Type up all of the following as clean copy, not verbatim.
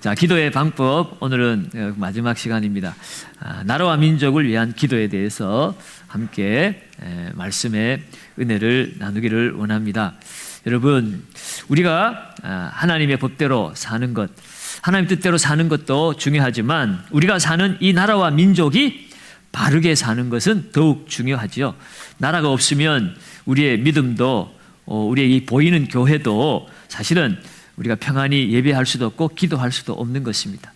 자, 기도의 방법, 오늘은 마지막 시간입니다. 나라와 민족을 위한 기도에 대해서 함께 말씀의 은혜를 나누기를 원합니다. 여러분, 우리가 하나님의 법대로 사는 것, 하나님 뜻대로 사는 것도 중요하지만 우리가 사는 이 나라와 민족이 바르게 사는 것은 더욱 중요하지요. 나라가 없으면 우리의 믿음도, 우리의 이 보이는 교회도 사실은 우리가 평안히 예배할 수도 없고 기도할 수도 없는 것입니다.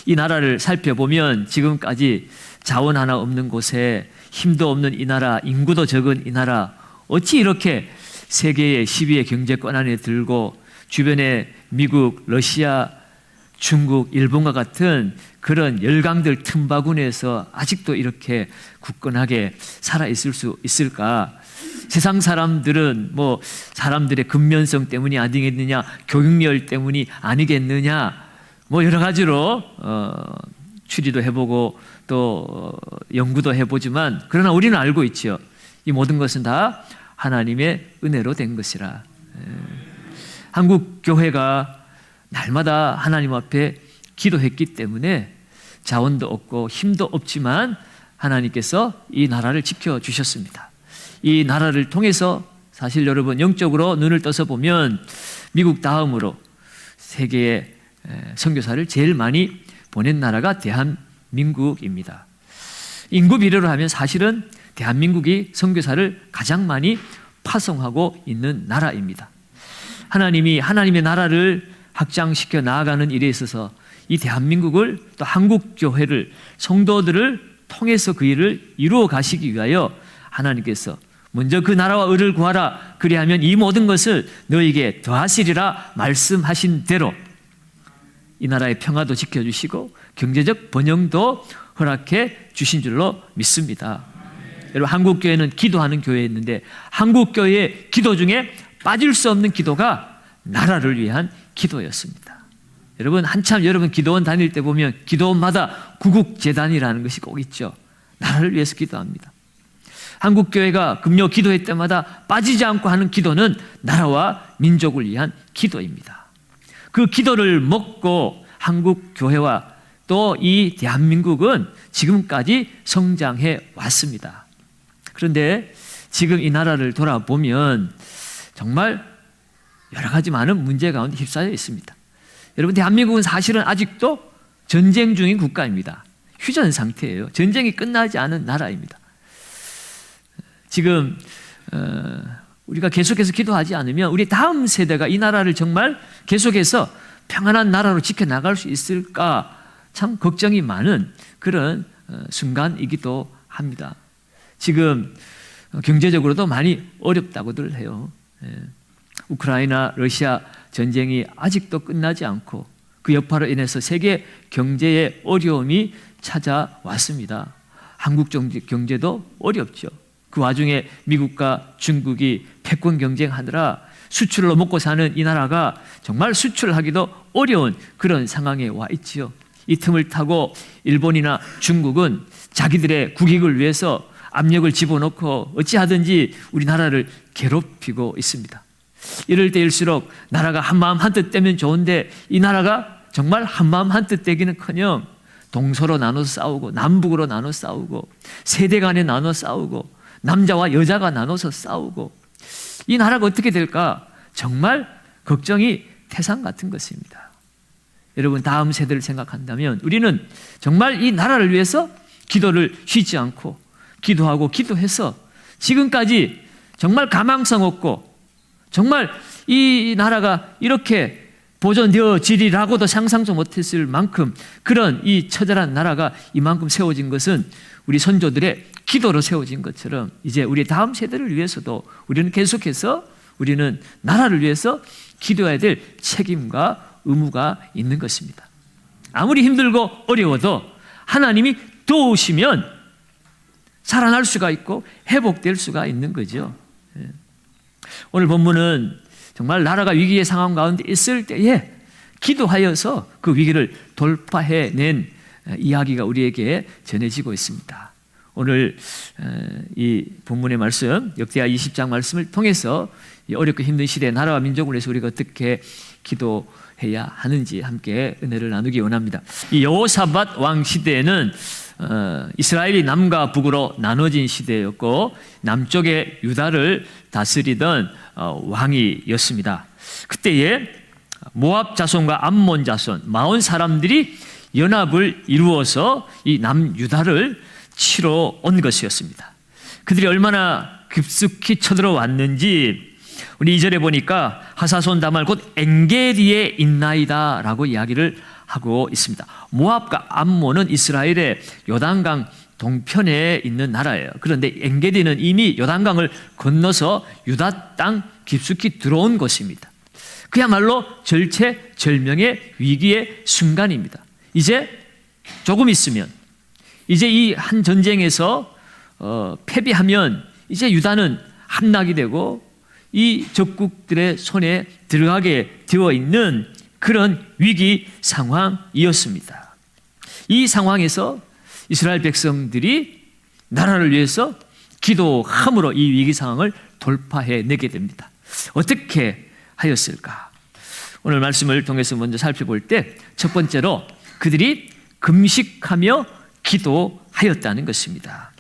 이 나라를 살펴보면 지금까지 자원 하나 없는 곳에 힘도 없는 이 나라, 인구도 적은 이 나라, 어찌 이렇게 세계의 10위의 경제권 안에 들고 주변에 미국, 러시아, 중국, 일본과 같은 그런 열강들 틈바구니에서 아직도 이렇게 굳건하게 살아있을 수 있을까? 세상 사람들은 뭐 사람들의 근면성 때문이 아니겠느냐, 교육열 때문이 아니겠느냐, 뭐 여러 가지로 추리도 해보고 또 연구도 해보지만, 그러나 우리는 알고 있죠. 이 모든 것은 다 하나님의 은혜로 된 것이라. 한국 교회가 날마다 하나님 앞에 기도했기 때문에 자원도 없고 힘도 없지만 하나님께서 이 나라를 지켜주셨습니다. 이 나라를 통해서 사실 여러분 영적으로 눈을 떠서 보면 미국 다음으로 세계에 선교사를 제일 많이 보낸 나라가 대한민국입니다. 인구 비례로 하면 사실은 대한민국이 선교사를 가장 많이 파송하고 있는 나라입니다. 하나님이 하나님의 나라를 확장시켜 나아가는 일에 있어서 이 대한민국을 또 한국교회를, 성도들을 통해서 그 일을 이루어 가시기 위하여 하나님께서 먼저 그 나라와 의를 구하라, 그리하면 이 모든 것을 너에게 더하시리라 말씀하신 대로 이 나라의 평화도 지켜주시고 경제적 번영도 허락해 주신 줄로 믿습니다. 여러분, 한국교회는 기도하는 교회였는데 한국교회의 기도 중에 빠질 수 없는 기도가 나라를 위한 기도였습니다. 여러분, 한참 여러분 기도원 다닐 때 보면 기도원마다 구국재단이라는 것이 꼭 있죠. 나라를 위해서 기도합니다. 한국교회가 금요 기도회 때마다 빠지지 않고 하는 기도는 나라와 민족을 위한 기도입니다. 그 기도를 먹고 한국교회와 또 이 대한민국은 지금까지 성장해 왔습니다. 그런데 지금 이 나라를 돌아보면 정말 여러 가지 많은 문제 가운데 휩싸여 있습니다. 여러분, 대한민국은 사실은 아직도 전쟁 중인 국가입니다. 휴전 상태예요. 전쟁이 끝나지 않은 나라입니다. 지금 우리가 계속해서 기도하지 않으면 우리 다음 세대가 이 나라를 정말 계속해서 평안한 나라로 지켜나갈 수 있을까 참 걱정이 많은 그런 순간이기도 합니다. 지금 경제적으로도 많이 어렵다고들 해요. 우크라이나, 러시아 전쟁이 아직도 끝나지 않고 그 여파로 인해서 세계 경제에 어려움이 찾아왔습니다. 한국 경제도 어렵죠. 그 와중에 미국과 중국이 패권 경쟁하느라 수출로 먹고 사는 이 나라가 정말 수출하기도 어려운 그런 상황에 와 있지요. 이 틈을 타고 일본이나 중국은 자기들의 국익을 위해서 압력을 집어넣고 어찌하든지 우리나라를 괴롭히고 있습니다. 이럴 때일수록 나라가 한마음 한뜻 되면 좋은데 이 나라가 정말 한마음 한뜻 되기는커녕 동서로 나눠 싸우고 남북으로 나눠 싸우고 세대 간에 나눠 싸우고 남자와 여자가 나눠서 싸우고 이 나라가 어떻게 될까 정말 걱정이 태산 같은 것입니다. 여러분, 다음 세대를 생각한다면 우리는 정말 이 나라를 위해서 기도를 쉬지 않고 기도하고 기도해서 지금까지 정말 가망성 없고 정말 이 나라가 이렇게 보존되어지리라고도 상상도 못했을 만큼 그런 이 처절한 나라가 이만큼 세워진 것은 우리 선조들의 기도로 세워진 것처럼 이제 우리 다음 세대를 위해서도 우리는 계속해서 우리는 나라를 위해서 기도해야 될 책임과 의무가 있는 것입니다. 아무리 힘들고 어려워도 하나님이 도우시면 살아날 수가 있고 회복될 수가 있는 거죠. 오늘 본문은 정말 나라가 위기의 상황 가운데 있을 때에 기도하여서 그 위기를 돌파해낸 이야기가 우리에게 전해지고 있습니다. 오늘 이 본문의 말씀, 역대하 20장 말씀을 통해서 이 어렵고 힘든 시대에 나라와 민족을 위해서 우리가 어떻게 기도해야 기도해야 하는지 함께 은혜를 나누기 원합니다. 이 여호사밧 왕 시대에는 이스라엘이 남과 북으로 나눠진 시대였고 남쪽의 유다를 다스리던 왕이었습니다. 그때에 모압 자손과 암몬 자손 40사람들이 연합을 이루어서 이 남유다를 치러 온 것이었습니다. 그들이 얼마나 깊숙이 쳐들어왔는지 우리 2절에 보니까 하사손 다말 곧 엔게디에 있나이다 라고 이야기를 하고 있습니다. 모압과 암몬은 이스라엘의 요단강 동편에 있는 나라예요. 그런데 엔게디는 이미 요단강을 건너서 유다 땅 깊숙이 들어온 것입니다. 그야말로 절체절명의 위기의 순간입니다. 이제 조금 있으면 이제 이 한 전쟁에서 패배하면 이제 유다는 함락이 되고 이 적국들의 손에 들어가게 되어 있는 그런 위기 상황이었습니다. 이 상황에서 이스라엘 백성들이 나라를 위해서 기도함으로 이 위기 상황을 돌파해내게 됩니다. 어떻게 하였을까? 오늘 말씀을 통해서 먼저 살펴볼 때 첫 번째로 그들이 금식하며 기도하였다는 것입니다.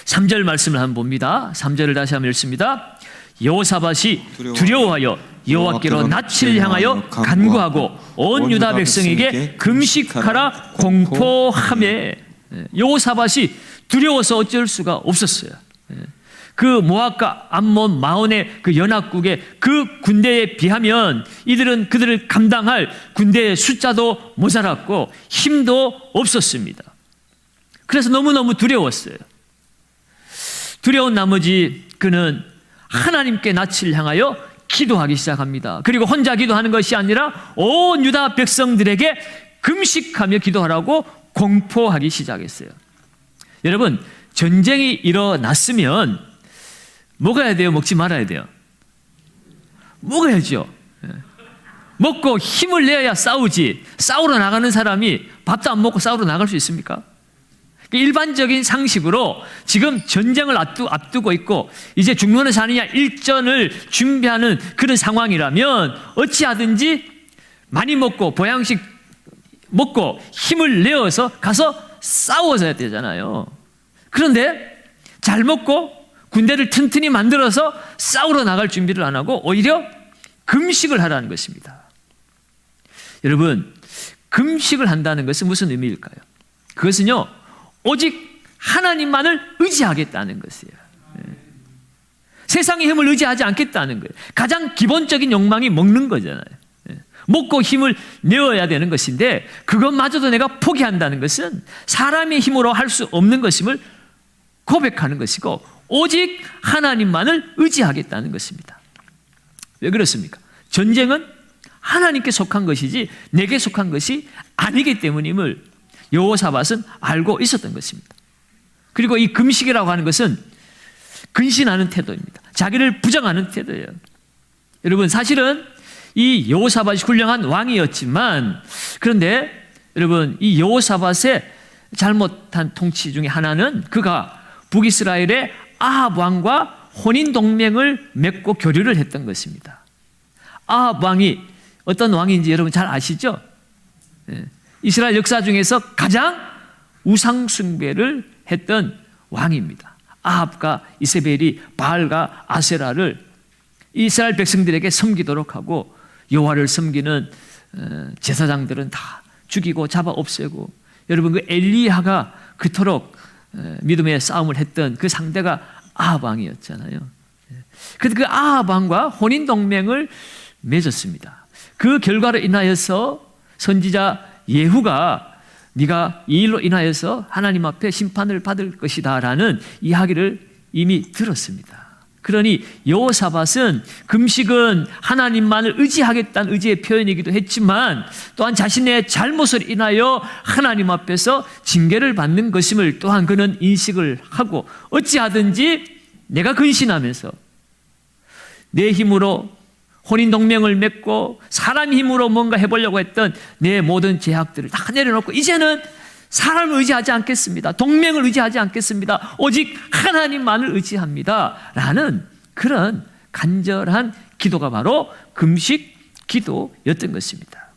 3절 말씀을 한번 봅니다. 3절을 다시 한번 읽습니다. 여호사밧이 두려워하여 여호와께로 낯을 향하여 간구하고 온 유다 백성에게 금식하라 공포하며. 여호사밧이 두려워서 어쩔 수가 없었어요. 그 모압과 암몬 마온의 그 연합국의 그 군대에 비하면 이들은 그들을 감당할 군대의 숫자도 모자랐고 힘도 없었습니다. 그래서 너무너무 두려웠어요. 두려운 나머지 그는 하나님께 낯을 향하여 기도하기 시작합니다. 그리고 혼자 기도하는 것이 아니라 온 유다 백성들에게 금식하며 기도하라고 공포하기 시작했어요. 여러분, 전쟁이 일어났으면 먹어야 돼요? 먹지 말아야 돼요? 먹어야죠. 먹고 힘을 내야 싸우지. 싸우러 나가는 사람이 밥도 안 먹고 싸우러 나갈 수 있습니까? 일반적인 상식으로 지금 전쟁을 앞두고 있고 이제 죽느냐 사느냐 일전을 준비하는 그런 상황이라면 어찌하든지 많이 먹고 보양식 먹고 힘을 내어서 가서 싸워야 되잖아요. 그런데 잘 먹고 군대를 튼튼히 만들어서 싸우러 나갈 준비를 안 하고 오히려 금식을 하라는 것입니다. 여러분, 금식을 한다는 것은 무슨 의미일까요? 그것은요, 오직 하나님만을 의지하겠다는 것이에요. 세상의 힘을 의지하지 않겠다는 거예요. 가장 기본적인 욕망이 먹는 거잖아요. 먹고 힘을 내어야 되는 것인데 그것마저도 내가 포기한다는 것은 사람의 힘으로 할 수 없는 것임을 고백하는 것이고 오직 하나님만을 의지하겠다는 것입니다. 왜 그렇습니까? 전쟁은 하나님께 속한 것이지 내게 속한 것이 아니기 때문임을 여호사밧은 알고 있었던 것입니다. 그리고 이 금식이라고 하는 것은 근신하는 태도입니다. 자기를 부정하는 태도예요. 여러분, 사실은 이 여호사밧이 훌륭한 왕이었지만 그런데 여러분, 이 여호사밧의 잘못한 통치 중에 하나는 그가 북이스라엘의 아합 왕과 혼인 동맹을 맺고 교류를 했던 것입니다. 아합 왕이 어떤 왕인지 여러분 잘 아시죠? 이스라엘 역사 중에서 가장 우상 숭배를 했던 왕입니다. 아합과 이세벨이 바알과 아세라를 이스라엘 백성들에게 섬기도록 하고 여호와를 섬기는 제사장들은 다 죽이고 잡아 없애고, 여러분 그 엘리야가 그토록 믿음의 싸움을 했던 그 상대가 아합 왕이었잖아요. 그래서 그 아합 왕과 혼인 동맹을 맺었습니다. 그 결과로 인하여서 선지자 예후가 네가 이 일로 인하여서 하나님 앞에 심판을 받을 것이다 라는 이야기를 이미 들었습니다. 그러니 여호사밧은 금식은 하나님만을 의지하겠다는 의지의 표현이기도 했지만 또한 자신의 잘못을 인하여 하나님 앞에서 징계를 받는 것임을 또한 그는 인식을 하고 어찌하든지 내가 근신하면서 내 힘으로 혼인동맹을 맺고 사람 힘으로 뭔가 해보려고 했던 내 모든 제약들을 다 내려놓고 이제는 사람을 의지하지 않겠습니다. 동맹을 의지하지 않겠습니다. 오직 하나님만을 의지합니다 라는 그런 간절한 기도가 바로 금식 기도였던 것입니다.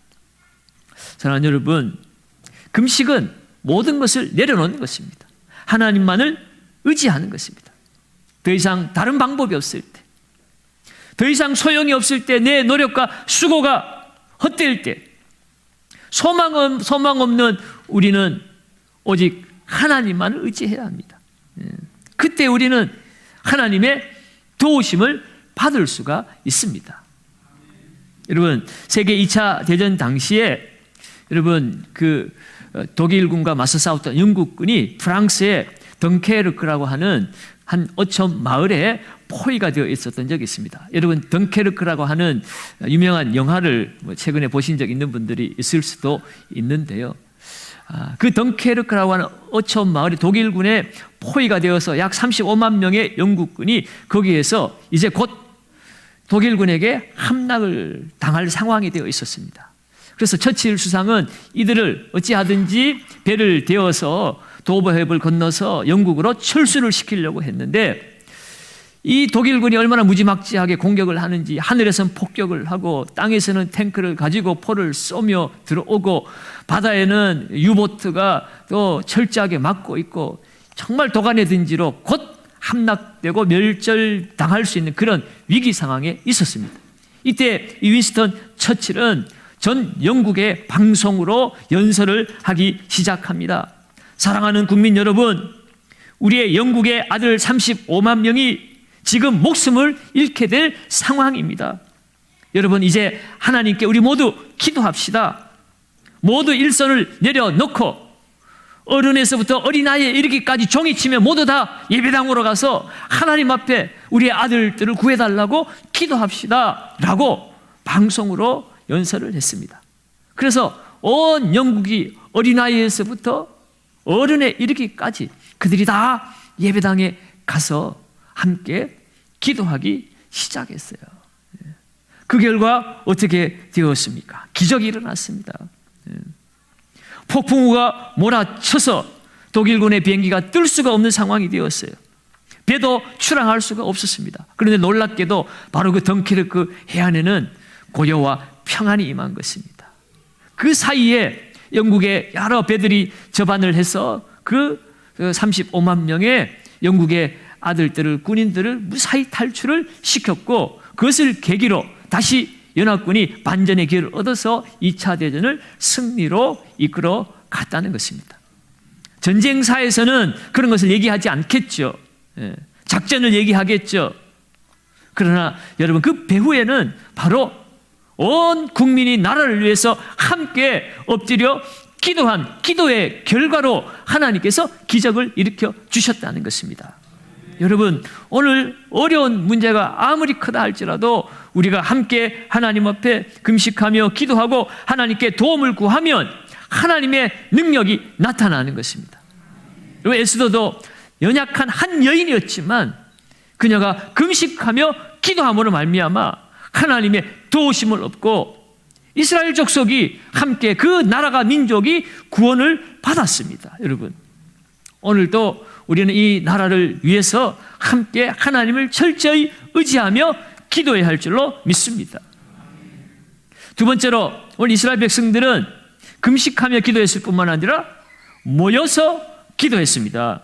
사랑하는 여러분, 금식은 모든 것을 내려놓는 것입니다. 하나님만을 의지하는 것입니다. 더 이상 다른 방법이 없을 때, 더 이상 소용이 없을 때, 내 노력과 수고가 헛될 때, 소망 없는 우리는 오직 하나님만을 의지해야 합니다. 그때 우리는 하나님의 도우심을 받을 수가 있습니다. 여러분, 세계 2차 대전 당시에 여러분 그 독일군과 맞서 싸웠던 영국군이 프랑스의 덩케르크라고 하는 한 어촌 마을에 포위가 되어 있었던 적이 있습니다. 여러분, 덩케르크라고 하는 유명한 영화를 최근에 보신 적 있는 분들이 있을 수도 있는데요. 그 덩케르크라고 하는 어촌 마을이 독일군에 포위가 되어서 약 35만 명의 영국군이 거기에서 이제 곧 독일군에게 함락을 당할 상황이 되어 있었습니다. 그래서 처칠 수상은 이들을 어찌하든지 배를 대어서 도버해협을 건너서 영국으로 철수를 시키려고 했는데, 이 독일군이 얼마나 무지막지하게 공격을 하는지, 하늘에서는 폭격을 하고 땅에서는 탱크를 가지고 포를 쏘며 들어오고 바다에는 유보트가 또 철저하게 막고 있고 정말 도간의 든지로 곧 함락되고 멸절당할 수 있는 그런 위기 상황에 있었습니다. 이때 이 윈스턴 처칠은 전 영국의 방송으로 연설을 하기 시작합니다. 사랑하는 국민 여러분, 우리의 영국의 아들 35만 명이 지금 목숨을 잃게 될 상황입니다. 여러분, 이제 하나님께 우리 모두 기도합시다. 모두 일선을 내려놓고 어른에서부터 어린아이에 이르기까지 종이치며 모두 다 예배당으로 가서 하나님 앞에 우리의 아들들을 구해달라고 기도합시다 라고 방송으로 연설을 했습니다. 그래서 온 영국이 어린아이에서부터 어른에 이르기까지 그들이 다 예배당에 가서 함께 기도하기 시작했어요. 그 결과 어떻게 되었습니까? 기적이 일어났습니다. 폭풍우가 몰아쳐서 독일군의 비행기가 뜰 수가 없는 상황이 되었어요. 배도 출항할 수가 없었습니다. 그런데 놀랍게도 바로 그 덩케르크 해안에는 고요와 평안이 임한 것입니다. 그 사이에 영국의 여러 배들이 접안을 해서 그 35만 명의 영국의 아들들을, 군인들을 무사히 탈출을 시켰고, 그것을 계기로 다시 연합군이 반전의 기회를 얻어서 2차 대전을 승리로 이끌어 갔다는 것입니다. 전쟁사에서는 그런 것을 얘기하지 않겠죠. 작전을 얘기하겠죠. 그러나 여러분, 그 배후에는 바로 온 국민이 나라를 위해서 함께 엎드려 기도한 기도의 결과로 하나님께서 기적을 일으켜 주셨다는 것입니다. 여러분, 오늘 어려운 문제가 아무리 크다 할지라도 우리가 함께 하나님 앞에 금식하며 기도하고 하나님께 도움을 구하면 하나님의 능력이 나타나는 것입니다. 여러분, 에스더도 연약한 한 여인이었지만 그녀가 금식하며 기도함으로 말미암아 하나님의 도우심을 얻고 이스라엘 족속이 함께, 그 나라가, 민족이 구원을 받았습니다. 여러분, 오늘도 우리는 이 나라를 위해서 함께 하나님을 철저히 의지하며 기도해야 할 줄로 믿습니다. 두 번째로, 오늘 이스라엘 백성들은 금식하며 기도했을 뿐만 아니라 모여서 기도했습니다.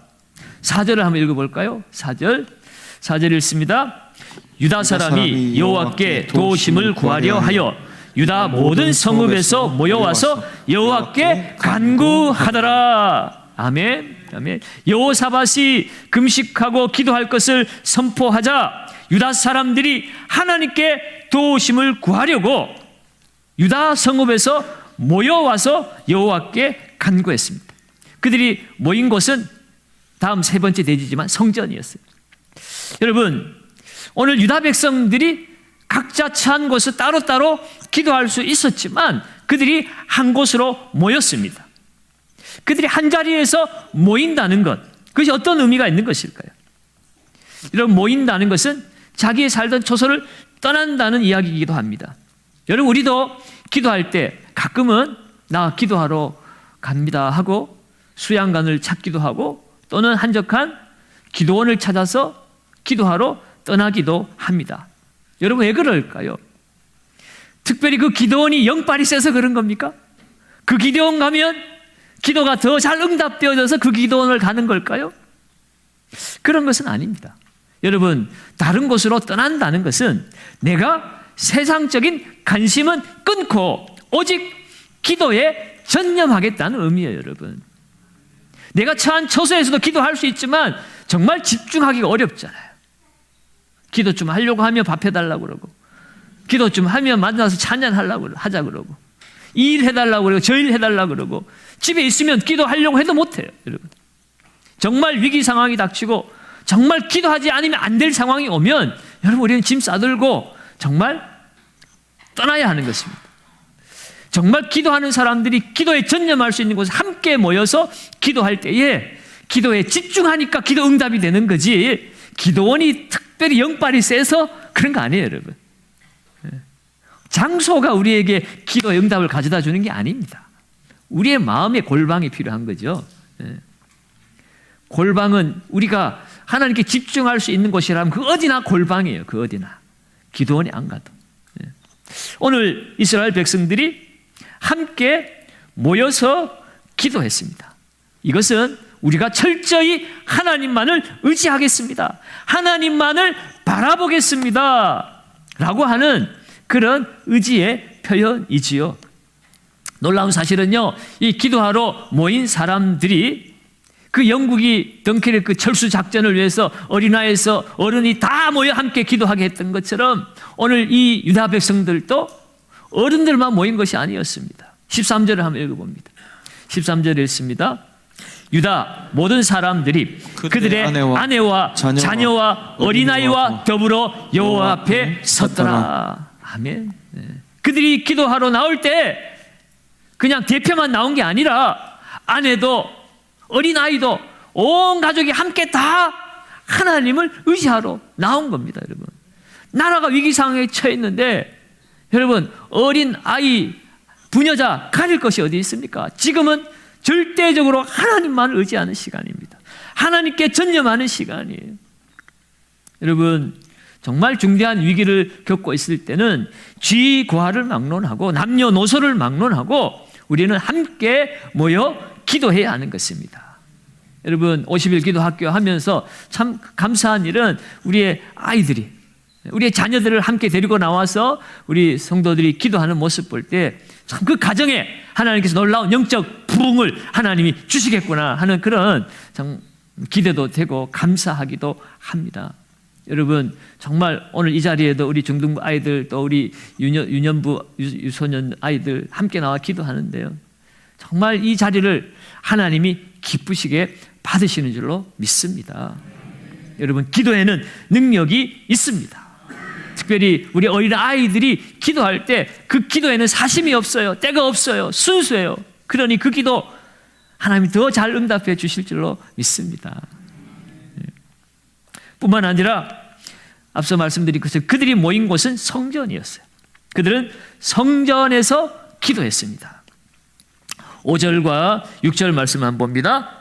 4절을 한번 읽어볼까요? 4절 읽습니다. 유다 사람이 여호와께 도우심을 구하려 하여 유다 모든 성읍에서 모여와서 여호와께 간구하더라. 아멘. 아멘. 여호사밧이 금식하고 기도할 것을 선포하자 유다 사람들이 하나님께 도우심을 구하려고 유다 성읍에서 모여와서 여호와께 간구했습니다. 그들이 모인 곳은 다음 세 번째 대지지만 성전이었어요. 여러분, 오늘 유다 백성들이 각자 처한 곳을 따로따로 기도할 수 있었지만 그들이 한 곳으로 모였습니다. 그들이 한 자리에서 모인다는 것, 그것이 어떤 의미가 있는 것일까요? 여러분, 모인다는 것은 자기의 살던 초소를 떠난다는 이야기이기도 합니다. 여러분, 우리도 기도할 때 가끔은 나 기도하러 갑니다 하고 수양관을 찾기도 하고 또는 한적한 기도원을 찾아서 기도하러 떠나기도 합니다. 여러분, 왜 그럴까요? 특별히 그 기도원이 영빨이 세서 그런 겁니까? 그 기도원 가면 기도가 더 잘 응답되어져서 그 기도원을 가는 걸까요? 그런 것은 아닙니다. 여러분, 다른 곳으로 떠난다는 것은 내가 세상적인 관심은 끊고 오직 기도에 전념하겠다는 의미예요, 여러분. 내가 처한 처소에서도 기도할 수 있지만 정말 집중하기가 어렵잖아요. 기도 좀 하려고 하면 밥 해달라고 그러고, 기도 좀 하면 만나서 찬양하려고 하자 그러고, 이 일 해달라고 그러고, 저 일 해달라고 그러고, 집에 있으면 기도하려고 해도 못해요, 여러분. 정말 위기 상황이 닥치고 정말 기도하지 않으면 안 될 상황이 오면 여러분, 우리는 짐 싸들고 정말 떠나야 하는 것입니다. 정말 기도하는 사람들이 기도에 전념할 수 있는 곳에 함께 모여서 기도할 때에 기도에 집중하니까 기도 응답이 되는 거지, 기도원이 특별히 영빨이 세서 그런 거 아니에요, 여러분. 장소가 우리에게 기도의 응답을 가져다 주는 게 아닙니다. 우리의 마음의 골방이 필요한 거죠. 골방은 우리가 하나님께 집중할 수 있는 곳이라면 그 어디나 골방이에요. 그 어디나. 기도원이 안 가도. 오늘 이스라엘 백성들이 함께 모여서 기도했습니다. 이것은 우리가 철저히 하나님만을 의지하겠습니다, 하나님만을 바라보겠습니다 라고 하는 그런 의지의 표현이지요. 놀라운 사실은요, 이 기도하러 모인 사람들이 그 영국이 덩케르크 철수 작전을 위해서 어린아이에서 어른이 다 모여 함께 기도하게 했던 것처럼 오늘 이 유다 백성들도 어른들만 모인 것이 아니었습니다. 13절을 한번 읽어봅니다. 13절에 있습니다. 유다 모든 사람들이 그들의 아내와 자녀와 어린아이와 더불어 여호와 앞에 섰더라. 아멘. 그들이 기도하러 나올 때 그냥 대표만 나온 게 아니라 아내도 어린아이도 온 가족이 함께 다 하나님을 의지하러 나온 겁니다, 여러분. 나라가 위기 상황에 처했는데 여러분, 어린아이, 부녀자 가릴 것이 어디 있습니까? 지금은 절대적으로 하나님만을 의지하는 시간입니다. 하나님께 전념하는 시간이에요. 여러분, 정말 중대한 위기를 겪고 있을 때는 쥐고화를 막론하고 남녀노소를 막론하고 우리는 함께 모여 기도해야 하는 것입니다. 여러분, 50일 기도학교 하면서 참 감사한 일은 우리의 아이들이, 우리의 자녀들을 함께 데리고 나와서 우리 성도들이 기도하는 모습 볼 때 참 그 가정에 하나님께서 놀라운 영적 부흥을 하나님이 주시겠구나 하는 그런 참 기대도 되고 감사하기도 합니다. 여러분, 정말 오늘 이 자리에도 우리 중등부 아이들 또 우리 유년부 유소년 아이들 함께 나와 기도하는데요, 정말 이 자리를 하나님이 기쁘시게 받으시는 줄로 믿습니다. 여러분, 기도에는 능력이 있습니다. 특별히 우리 어린 아이들이 기도할 때 그 기도에는 사심이 없어요. 때가 없어요. 순수해요. 그러니 그 기도 하나님이 더 잘 응답해 주실 줄로 믿습니다. 뿐만 아니라 앞서 말씀드린 것처럼 그들이 모인 곳은 성전이었어요. 그들은 성전에서 기도했습니다. 5절과 6절 말씀 한번 봅니다.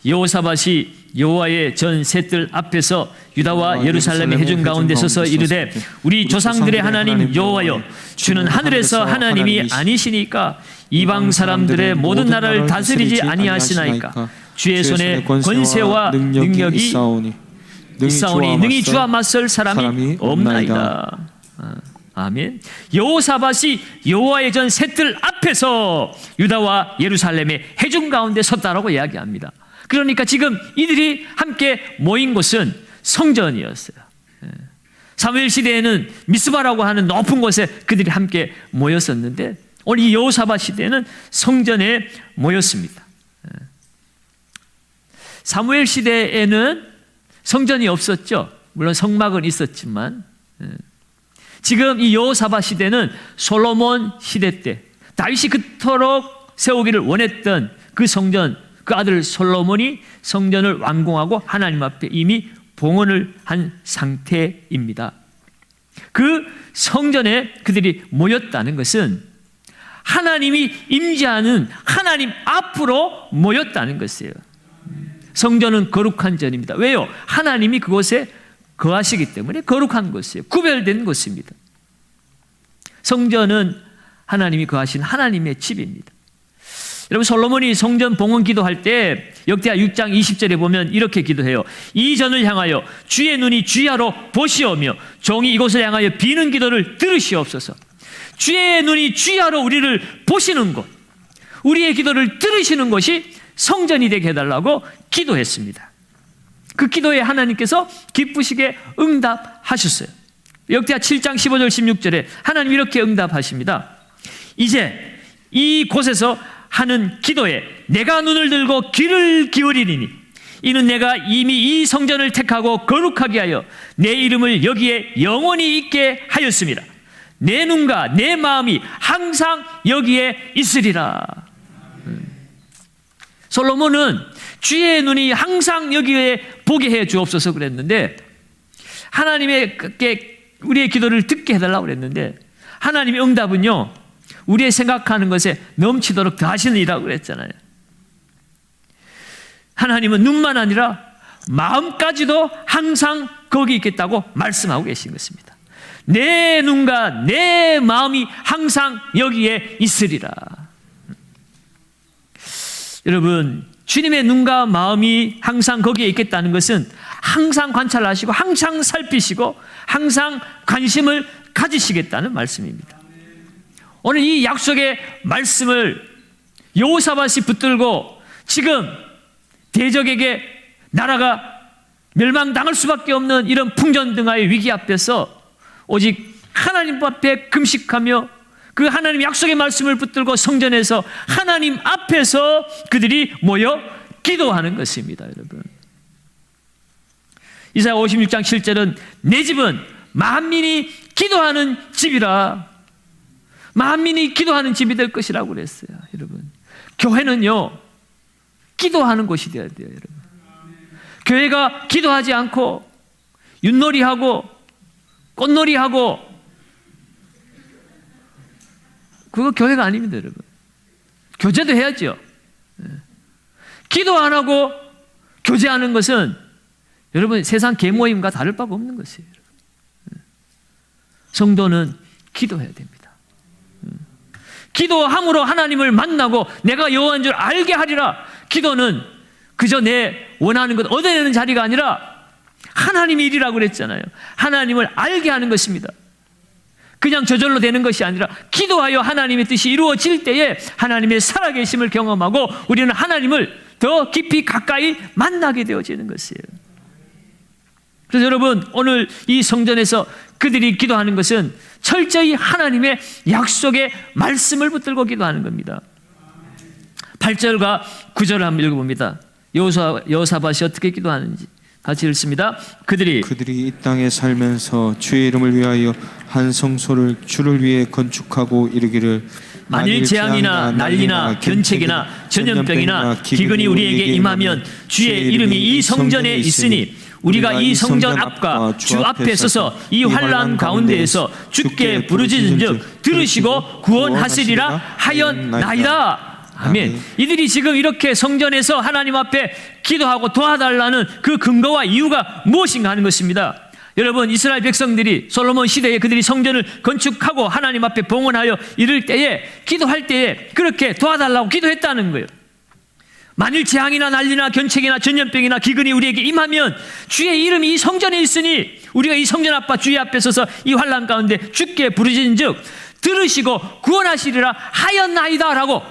여호사밧이 여호와의 전 셋들 앞에서 유다와 예루살렘의 회중 가운데 서서 이르되 우리 조상들의 하나님 여호와여, 주는 하늘에서 하나님이 아니시니까 이방 사람들의 모든 나라를 다스리지 아니하시나이까. 주의 손에 권세와 능력이 있사오니 능히 주와 맞설 사람이 없나이다. 아멘. 여호사밧이 여호와의 전 셋들 앞에서 유다와 예루살렘의 회중 가운데 섰다라고 이야기합니다. 그러니까 지금 이들이 함께 모인 곳은 성전이었어요. 사무엘 시대에는 미스바라고 하는 높은 곳에 그들이 함께 모였었는데 오늘 이 여호사밧 시대에는 성전에 모였습니다. 사무엘 시대에는 성전이 없었죠. 물론 성막은 있었지만 지금 이 여호사밧 시대는 솔로몬 시대 때 다윗이 그토록 세우기를 원했던 그 성전, 그 아들 솔로몬이 성전을 완공하고 하나님 앞에 이미 봉헌을 한 상태입니다. 그 성전에 그들이 모였다는 것은 하나님이 임재하는 하나님 앞으로 모였다는 것이에요. 성전은 거룩한 전입니다. 왜요? 하나님이 그곳에 거하시기 때문에 거룩한 곳이에요. 구별된 곳입니다. 성전은 하나님이 거하신 하나님의 집입니다. 여러분, 솔로몬이 성전 봉헌 기도할 때 역대하 6장 20절에 보면 이렇게 기도해요. 이 전을 향하여 주의 눈이 주야로 보시오며 종이 이곳을 향하여 비는 기도를 들으시옵소서. 주의 눈이 주야로 우리를 보시는 곳, 우리의 기도를 들으시는 것이 성전이 되게 해달라고 기도했습니다. 그 기도에 하나님께서 기쁘시게 응답하셨어요. 역대하 7장 15절 16절에 하나님 이렇게 응답하십니다. 이제 이곳에서 하는 기도에 내가 눈을 들고 귀를 기울이리니 이는 내가 이미 이 성전을 택하고 거룩하게 하여 내 이름을 여기에 영원히 있게 하였습니다. 내 눈과 내 마음이 항상 여기에 있으리라. 솔로몬은 주의 눈이 항상 여기에 보게 해 주옵소서 그랬는데, 하나님의 우리의 기도를 듣게 해달라고 그랬는데, 하나님의 응답은요, 우리의 생각하는 것에 넘치도록 더하시는 이라고 그랬잖아요. 하나님은 눈만 아니라 마음까지도 항상 거기 있겠다고 말씀하고 계신 것입니다. 내 눈과 내 마음이 항상 여기에 있으리라. 여러분, 주님의 눈과 마음이 항상 거기에 있겠다는 것은 항상 관찰하시고 항상 살피시고 항상 관심을 가지시겠다는 말씀입니다. 오늘 이 약속의 말씀을 여호사밧이 붙들고 지금 대적에게 나라가 멸망당할 수밖에 없는 이런 풍전등화의 위기 앞에서 오직 하나님 앞에 금식하며 그 하나님 약속의 말씀을 붙들고 성전에서 하나님 앞에서 그들이 모여 기도하는 것입니다. 여러분, 이사야 56장 7절은 내 집은 만민이 기도하는 집이라, 만민이 기도하는 집이 될 것이라고 그랬어요. 여러분, 교회는요 기도하는 곳이 되어야 돼요. 여러분, 교회가 기도하지 않고 윷놀이하고 꽃놀이하고 그거 교회가 아닙니다. 여러분, 교제도 해야죠. 기도 안 하고 교제하는 것은 여러분 세상 계모임과 다를 바가 없는 것이에요. 성도는 기도해야 됩니다. 기도함으로 하나님을 만나고 내가 여호와인 줄 알게 하리라. 기도는 그저 내 원하는 것 얻어내는 자리가 아니라 하나님의 일이라고 그랬잖아요. 하나님을 알게 하는 것입니다. 그냥 저절로 되는 것이 아니라 기도하여 하나님의 뜻이 이루어질 때에 하나님의 살아계심을 경험하고 우리는 하나님을 더 깊이 가까이 만나게 되어지는 것이에요. 그래서 여러분, 오늘 이 성전에서 그들이 기도하는 것은 철저히 하나님의 약속의 말씀을 붙들고 기도하는 겁니다. 8절과 9절을 한번 읽어봅니다. 여호사밧이 어떻게 기도하는지 같이 읽습니다. 그들이 이 땅에 살면서 주의 이름을 위하여 한 성소를 주를 위해 건축하고 이르기를 만일 재앙이나 난리나 견책이나 전염병이나 기근이 우리에게 임하면 주의 이름이 이 성전에 있으니 우리가 이 성전 앞과 주 앞에 서서 이 환난 가운데에서 주께 부르짖은즉 들으시고 구원하시리라 하였나이다. 아멘. 이들이 지금 이렇게 성전에서 하나님 앞에 기도하고 도와달라는 그 근거와 이유가 무엇인가 하는 것입니다. 여러분, 이스라엘 백성들이 솔로몬 시대에 그들이 성전을 건축하고 하나님 앞에 봉헌하여 이를 때에 기도할 때에 그렇게 도와달라고 기도했다는 거예요. 만일 재앙이나 난리나 견책이나 전염병이나 기근이 우리에게 임하면 주의 이름이 이 성전에 있으니 우리가 이 성전 앞과 주의 앞에 서서 이 환난 가운데 주께 부르짖은즉 들으시고 구원하시리라 하였나이다 라고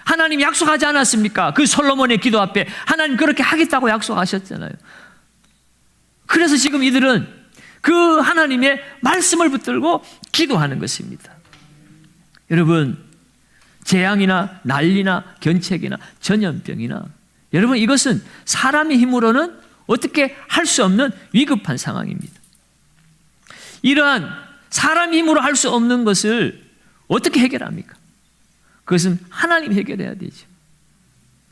하나님 약속하지 않았습니까? 그 솔로몬의 기도 앞에 하나님 그렇게 하겠다고 약속하셨잖아요. 그래서 지금 이들은 그 하나님의 말씀을 붙들고 기도하는 것입니다. 여러분, 재앙이나 난리나 견책이나 전염병이나 여러분 이것은 사람의 힘으로는 어떻게 할 수 없는 위급한 상황입니다. 이러한 사람의 힘으로 할 수 없는 것을 어떻게 해결합니까? 그것은 하나님이 해결해야 되죠.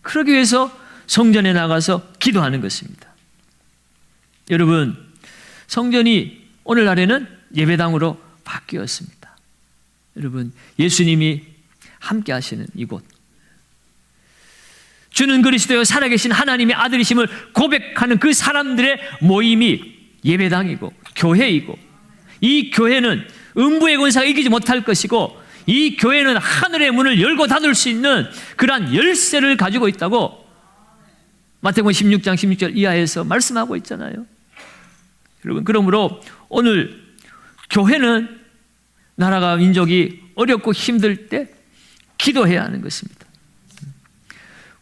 그러기 위해서 성전에 나가서 기도하는 것입니다. 여러분, 성전이 오늘날에는 예배당으로 바뀌었습니다. 여러분, 예수님이 함께 하시는 이곳, 주는 그리스도여 살아계신 하나님의 아들이심을 고백하는 그 사람들의 모임이 예배당이고 교회이고, 이 교회는 음부의 권세가 이기지 못할 것이고 이 교회는 하늘의 문을 열고 닫을 수 있는 그러한 열쇠를 가지고 있다고 마태복음 16장 16절 이하에서 말씀하고 있잖아요. 여러분, 그러므로 오늘 교회는 나라가 민족이 어렵고 힘들 때 기도해야 하는 것입니다.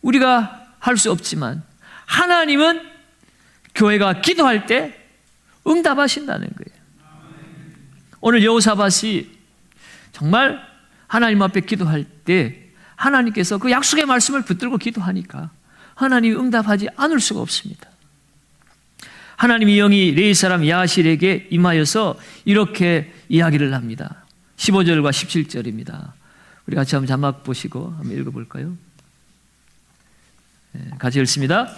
우리가 할 수 없지만 하나님은 교회가 기도할 때 응답하신다는 거예요. 오늘 여호사밧이 정말 하나님 앞에 기도할 때 하나님께서 그 약속의 말씀을 붙들고 기도하니까 하나님이 응답하지 않을 수가 없습니다. 하나님의 영이 레위 사람 야하실에게 임하여서 이렇게 이야기를 합니다. 15절과 17절입니다. 우리 같이 한번 자막 보시고 한번 읽어볼까요? 네, 같이 읽습니다.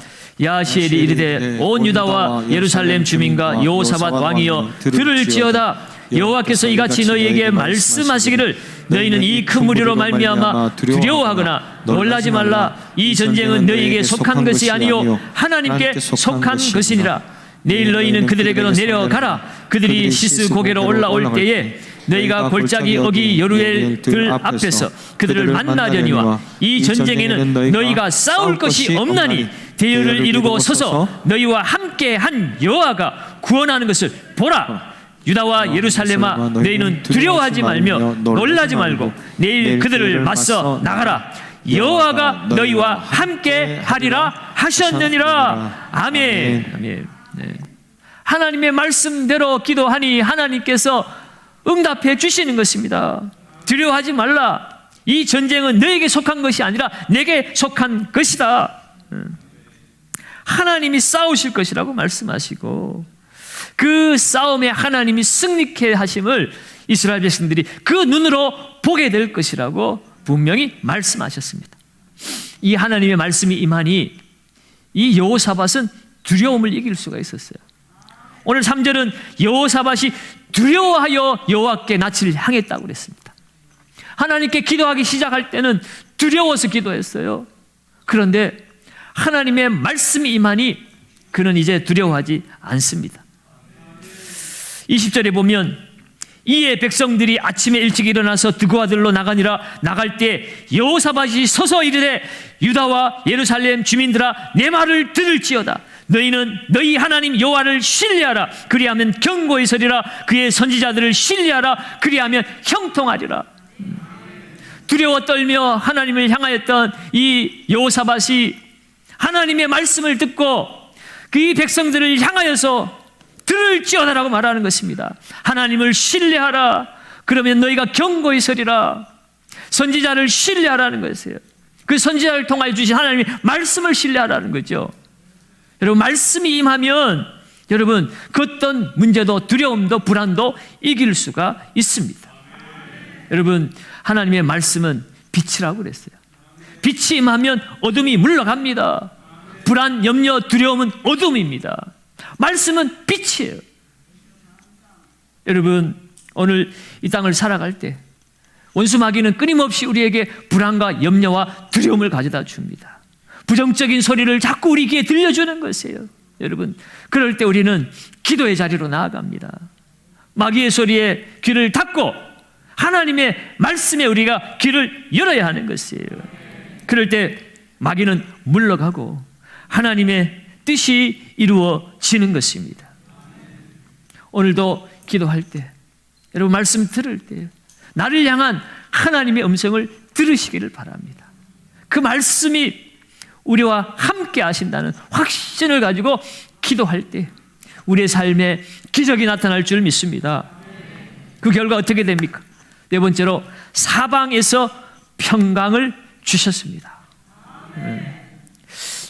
야하시엘이 이르되 온 유다와 예루살렘 주민과 여호사밧 왕이여 들을지어다. 여호와께서 이같이 너희에게 말씀하시기를 너희는 이 큰 무리로 말미암아 두려워하거나 놀라지 말라. 이 전쟁은 너희에게 속한 것이 아니요 하나님께 속한 것이니라. 내일 너희는 그들에게로 내려가라. 그들이 시스 고개로 올라올 때에 너희가 골짜기 어기 여루엘 들 앞에서 그들을 만나려니와 이 전쟁에는 너희가 싸울 것이 없나니 대열을 이루고 서서 너희와 함께 한 여호와가 구원하는 것을 보라. 유다와 예루살렘아 너희는 두려워하지 말며 놀라지 말고 내일 그들을 맞서 나가라. 여호와가 너희와 함께 하리라 하셨느니라. 아멘. 아멘. 네. 하나님의 말씀대로 기도하니 하나님께서 응답해 주시는 것입니다. 두려워하지 말라. 이 전쟁은 너에게 속한 것이 아니라 내게 속한 것이다. 하나님이 싸우실 것이라고 말씀하시고 그 싸움에 하나님이 승리케 하심을 이스라엘 백성들이 그 눈으로 보게 될 것이라고 분명히 말씀하셨습니다. 이 하나님의 말씀이 임하니 이 여호사밧은 두려움을 이길 수가 있었어요. 오늘 3절은 여호사밧이 두려워하여 여호와께 낯을 향했다고 그랬습니다. 하나님께 기도하기 시작할 때는 두려워서 기도했어요. 그런데 하나님의 말씀이 임하니 그는 이제 두려워하지 않습니다. 20절에 보면 이에 백성들이 아침에 일찍 일어나서 드고아들로 나가니라. 나갈 때 여호사밧이 서서 이르되 유다와 예루살렘 주민들아 내 말을 들을지어다. 너희는 너희 하나님 여호와를 신뢰하라. 그리하면 견고히 서리라. 그의 선지자들을 신뢰하라. 그리하면 형통하리라. 두려워 떨며 하나님을 향하였던 이 여호사밧이 하나님의 말씀을 듣고 그 백성들을 향하여서 들을지어다라고 말하는 것입니다. 하나님을 신뢰하라. 그러면 너희가 견고히 서리라. 선지자를 신뢰하라는 것이에요. 그 선지자를 통하여 주신 하나님의 말씀을 신뢰하라는 거죠. 여러분, 말씀이 임하면 여러분 그 어떤 문제도 두려움도 불안도 이길 수가 있습니다. 여러분, 하나님의 말씀은 빛이라고 그랬어요. 빛이 임하면 어둠이 물러갑니다. 불안, 염려, 두려움은 어둠입니다. 말씀은 빛이에요. 여러분, 오늘 이 땅을 살아갈 때 원수 마귀는 끊임없이 우리에게 불안과 염려와 두려움을 가져다 줍니다. 부정적인 소리를 자꾸 우리 귀에 들려주는 것이에요. 여러분, 그럴 때 우리는 기도의 자리로 나아갑니다. 마귀의 소리에 귀를 닫고 하나님의 말씀에 우리가 귀를 열어야 하는 것이에요. 그럴 때 마귀는 물러가고 하나님의 뜻이 이루어지는 것입니다. 오늘도 기도할 때, 여러분 말씀 들을 때 나를 향한 하나님의 음성을 들으시기를 바랍니다. 그 말씀이 우리와 함께 하신다는 확신을 가지고 기도할 때 우리의 삶에 기적이 나타날 줄 믿습니다. 그 결과 어떻게 됩니까? 네 번째로 사방에서 평강을 주셨습니다.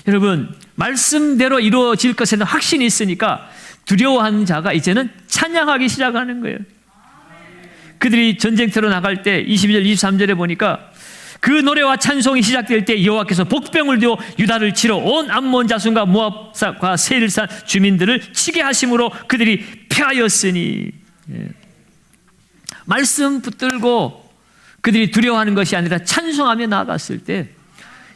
여러분, 말씀대로 이루어질 것에는 확신이 있으니까 두려워하는 자가 이제는 찬양하기 시작하는 거예요. 그들이 전쟁터로 나갈 때 22절 23절에 보니까 그 노래와 찬송이 시작될 때 여호와께서 복병을 두어 유다를 치러 온 암몬 자손과 모압과 세일산 주민들을 치게 하심으로 그들이 패하였으니. 말씀 붙들고 그들이 두려워하는 것이 아니라 찬송하며 나아갔을 때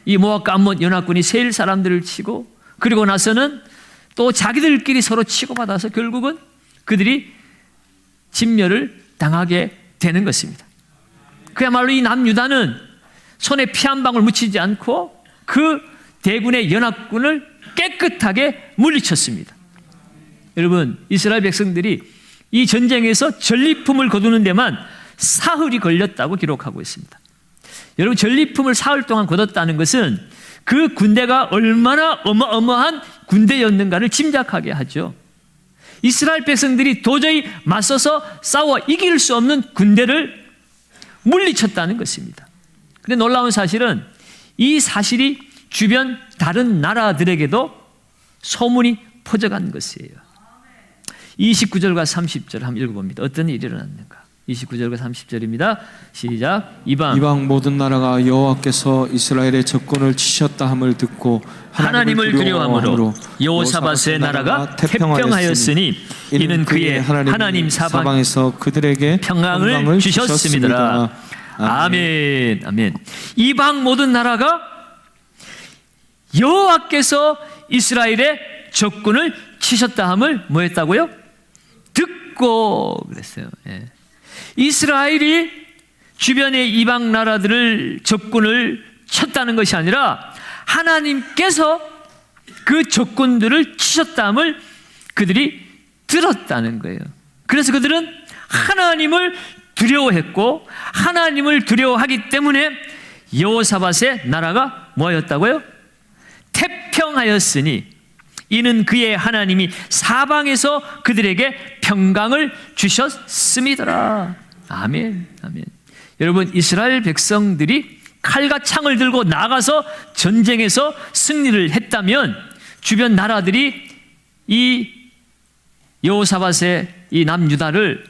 이 모압과 암몬 연합군이 세일 사람들을 치고 그리고 나서는 또 자기들끼리 서로 치고받아서 결국은 그들이 진멸을 당하게 되는 것입니다. 그야말로 이 남유다는 손에 피 한 방울 묻히지 않고 그 대군의 연합군을 깨끗하게 물리쳤습니다. 여러분, 이스라엘 백성들이 이 전쟁에서 전리품을 거두는 데만 사흘이 걸렸다고 기록하고 있습니다. 여러분, 전리품을 사흘 동안 거뒀다는 것은 그 군대가 얼마나 어마어마한 군대였는가를 짐작하게 하죠. 이스라엘 백성들이 도저히 맞서서 싸워 이길 수 없는 군대를 물리쳤다는 것입니다. 그런데 놀라운 사실은 이 사실이 주변 다른 나라들에게도 소문이 퍼져간 것이에요. 29절과 30절 한번 읽어봅니다. 어떤 일이 일어났는가? 29절과 30절입니다. 시작. 이방 모든 나라가 여호와께서 이스라엘의 적군을 치셨다 함을 듣고 하나님을 두려워함으로 여호사밧의 나라가 태평하였으니 이는 그의 하나님 사방에서 그들에게 평강을 주셨습니다. 아멘. 아멘. 이방 모든 나라가 여호와께서 이스라엘의 적군을 치셨다 함을 뭐 했다고요? 듣고 그랬어요. 예. 이스라엘이 주변의 이방 나라들을 적군을 쳤다는 것이 아니라 하나님께서 그 적군들을 치셨다함을 그들이 들었다는 거예요. 그래서 그들은 하나님을 두려워했고 하나님을 두려워하기 때문에 여호사밧의 나라가 뭐였다고요? 태평하였으니 이는 그의 하나님이 사방에서 그들에게 평강을 주셨음이더라. 아멘. 아멘. 여러분, 이스라엘 백성들이 칼과 창을 들고 나가서 전쟁에서 승리를 했다면 주변 나라들이 이 여호사밧의 이 남유다를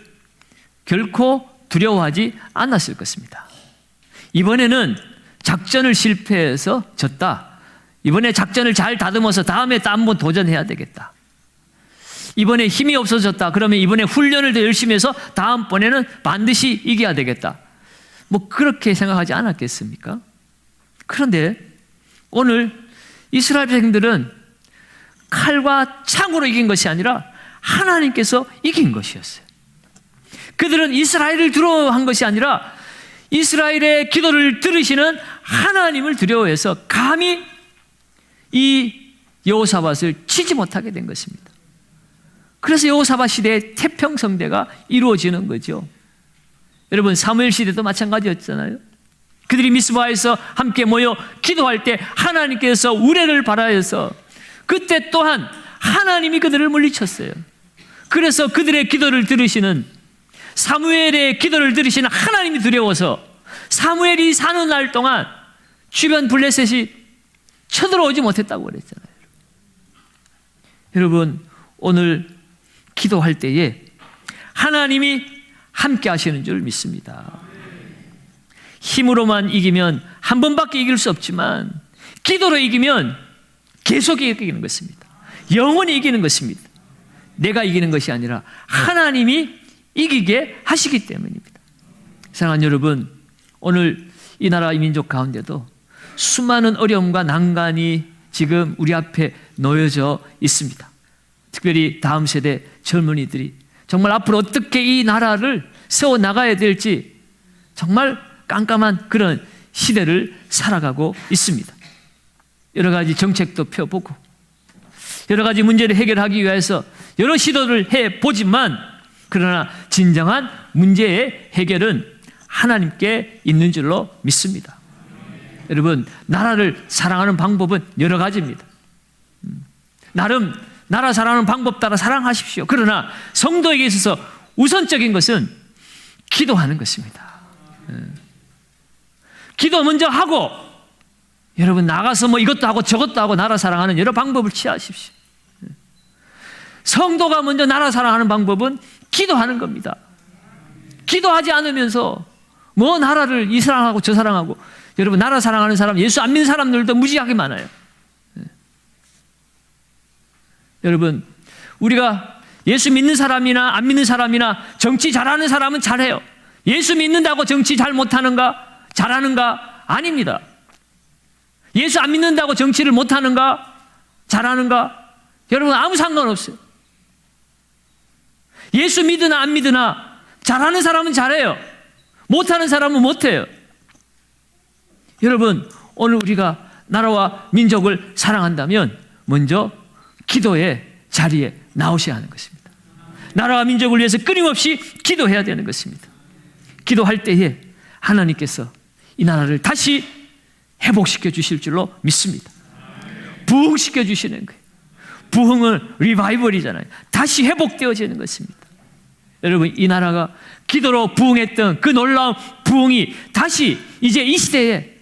결코 두려워하지 않았을 것입니다. 이번에는 작전을 실패해서 졌다. 이번에 작전을 잘 다듬어서 다음에 또 한번 도전해야 되겠다. 이번에 힘이 없어졌다. 그러면 이번에 훈련을 더 열심히 해서 다음번에는 반드시 이겨야 되겠다. 뭐 그렇게 생각하지 않았겠습니까? 그런데 오늘 이스라엘 백성들은 칼과 창으로 이긴 것이 아니라 하나님께서 이긴 것이었어요. 그들은 이스라엘을 두려워한 것이 아니라 이스라엘의 기도를 들으시는 하나님을 두려워해서 감히 이 여호사밧을 치지 못하게 된 것입니다. 그래서 여호사밧 시대의 태평성대가 이루어지는 거죠. 여러분, 사무엘 시대도 마찬가지였잖아요. 그들이 미스바에서 함께 모여 기도할 때 하나님께서 우레를 발하여서 그때 또한 하나님이 그들을 물리쳤어요. 그래서 그들의 기도를 들으시는 사무엘의 기도를 들으시는 하나님이 두려워서 사무엘이 사는 날 동안 주변 블레셋이 쳐들어오지 못했다고 그랬잖아요. 여러분, 오늘 기도할 때에 하나님이 함께 하시는 줄 믿습니다. 힘으로만 이기면 한 번밖에 이길 수 없지만 기도로 이기면 계속 이기는 것입니다. 영원히 이기는 것입니다. 내가 이기는 것이 아니라 하나님이 이기게 하시기 때문입니다. 사랑하는 여러분, 오늘 이 나라 이 민족 가운데도 수많은 어려움과 난관이 지금 우리 앞에 놓여져 있습니다. 특별히 다음 세대 젊은이들이 정말 앞으로 어떻게 이 나라를 세워나가야 될지 정말 깜깜한 그런 시대를 살아가고 있습니다. 여러 가지 정책도 펴보고 여러 가지 문제를 해결하기 위해서 여러 시도를 해보지만 그러나 진정한 문제의 해결은 하나님께 있는 줄로 믿습니다. 여러분, 나라를 사랑하는 방법은 여러 가지입니다. 나름 나라 사랑하는 방법 따라 사랑하십시오. 그러나 성도에게 있어서 우선적인 것은 기도하는 것입니다. 기도 먼저 하고 여러분 나가서 뭐 이것도 하고 저것도 하고 나라 사랑하는 여러 방법을 취하십시오. 성도가 먼저 나라 사랑하는 방법은 기도하는 겁니다. 기도하지 않으면서 뭐 나라를 이 사랑하고 저 사랑하고 여러분 나라 사랑하는 사람 예수 안 믿는 사람들도 무지하게 많아요. 여러분 우리가 예수 믿는 사람이나 안 믿는 사람이나 정치 잘하는 사람은 잘해요. 예수 믿는다고 정치 잘 못하는가? 잘하는가? 아닙니다. 예수 안 믿는다고 정치를 못하는가? 잘하는가? 여러분 아무 상관없어요. 예수 믿으나 안 믿으나 잘하는 사람은 잘해요. 못하는 사람은 못해요. 여러분, 오늘 우리가 나라와 민족을 사랑한다면 먼저 기도의 자리에 나오셔야 하는 것입니다. 나라와 민족을 위해서 끊임없이 기도해야 되는 것입니다. 기도할 때에 하나님께서 이 나라를 다시 회복시켜 주실 줄로 믿습니다. 부흥시켜 주시는 거예요. 부흥은 리바이벌이잖아요. 다시 회복되어지는 것입니다. 여러분, 이 나라가 기도로 부흥했던 그 놀라운 부흥이 다시 이제 이 시대에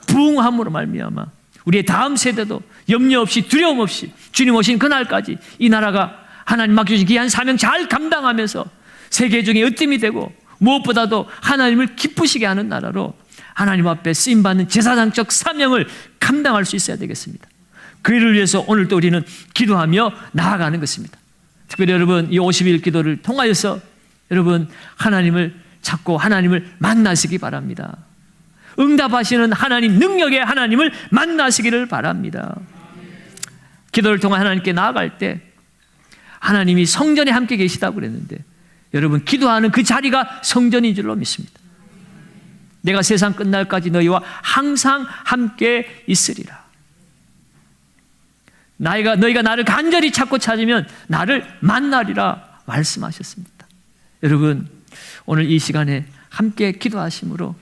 부흥함으로 말미암아 우리의 다음 세대도 염려 없이 두려움 없이 주님 오신 그날까지 이 나라가 하나님 맡겨주신 귀한 사명 잘 감당하면서 세계 중에 으뜸이 되고 무엇보다도 하나님을 기쁘시게 하는 나라로 하나님 앞에 쓰임받는 제사장적 사명을 감당할 수 있어야 되겠습니다. 그 일을 위해서 오늘도 우리는 기도하며 나아가는 것입니다. 특별히 여러분, 이 50일 기도를 통하여서 여러분 하나님을 찾고 하나님을 만나시기 바랍니다. 응답하시는 하나님, 능력의 하나님을 만나시기를 바랍니다. 기도를 통해 하나님께 나아갈 때 하나님이 성전에 함께 계시다고 그랬는데 여러분, 기도하는 그 자리가 성전인 줄로 믿습니다. 내가 세상 끝날까지 너희와 항상 함께 있으리라. 너희가 나를 간절히 찾고 찾으면 나를 만나리라 말씀하셨습니다. 여러분, 오늘 이 시간에 함께 기도하심으로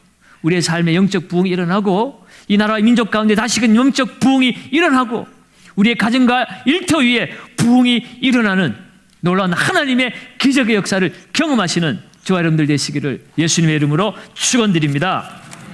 우리의 삶의 영적 부흥이 일어나고 이 나라의 민족 가운데 다시금 영적 부흥이 일어나고 우리의 가정과 일터 위에 부흥이 일어나는 놀라운 하나님의 기적의 역사를 경험하시는 저와 여러분들 되시기를 예수님의 이름으로 축원드립니다.